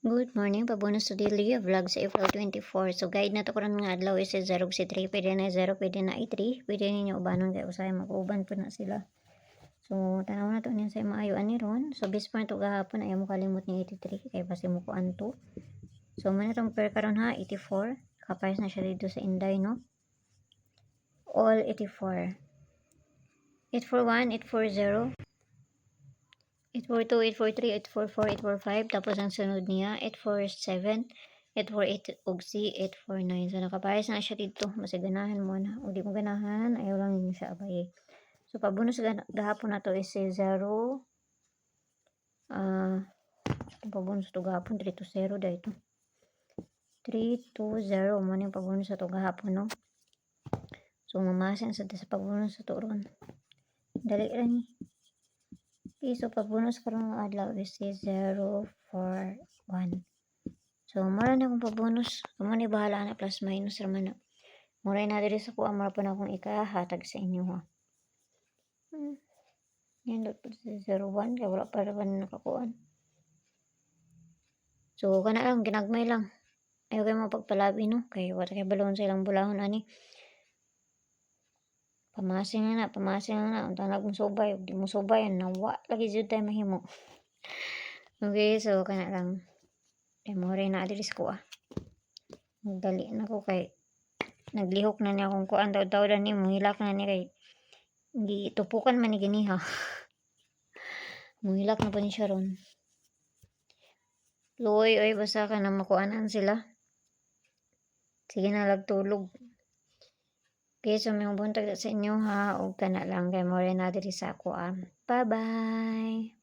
Good morning, pabonus to daily vlog sa April 24. So guide na to karon nga adlaw is 0 si 3, pwede na 0, pwede na i3, pwede ninyo ubanon kay usay mag-uban po na sila. So tanaw na to niya sa maayo ani ron. So before to gahapon ay mo kalimot ni 83 kay basi mo ko anto. So man itong pair karon ha 84, kapayas na siya dito sa Inday no. All 84. 841, 840. 842, 843, 844, 845, tapos ang sunod niya 847, 848 ug si 849. So nakapayas na siya dito, basta ganahan mo na. O di mo ganahan, ayaw lang yun siya abay. So pabonus gahapon na to is 0 pabonus to gahapon 3 to 0 dahito. 3 to 0 mo yung pabonus to gahapon no. So mamasin sa pabonus to ron. Dali lang ni. Okay, so pabonus karon nga adlaw is 0, 4, 1. So mura na akong pabonus. Amo ni bahala na plus minus raman na. Mura na diri sa kuha, mura pa na akong ikahatag sa inyo ha. Yan dot 0, 1 kaya wala pa rin nakakuan. So kana lang ginagmay lang. Ayaw kayo mapagpalabi no. Kay wala kay balon sa ilang bulahon ani. Pamasin na. Unta na kong subay. Di mo subay. Nawa lagi dyan tayo mahimo. Okay, so kana lang. Mo rin na adres ko Nagdali na ko kay naglihok na niya akong kuan daw ni muhilak na ni kay hindi tupukan man ni gani ha. Muhilak na pa ni siya ron. Luoy oy basta ka na makuanan sila. Sige na lagtulog. Okay, so may buntag sa inyo ha. O kana lang kay mo rin na diri sa ako Bye-bye.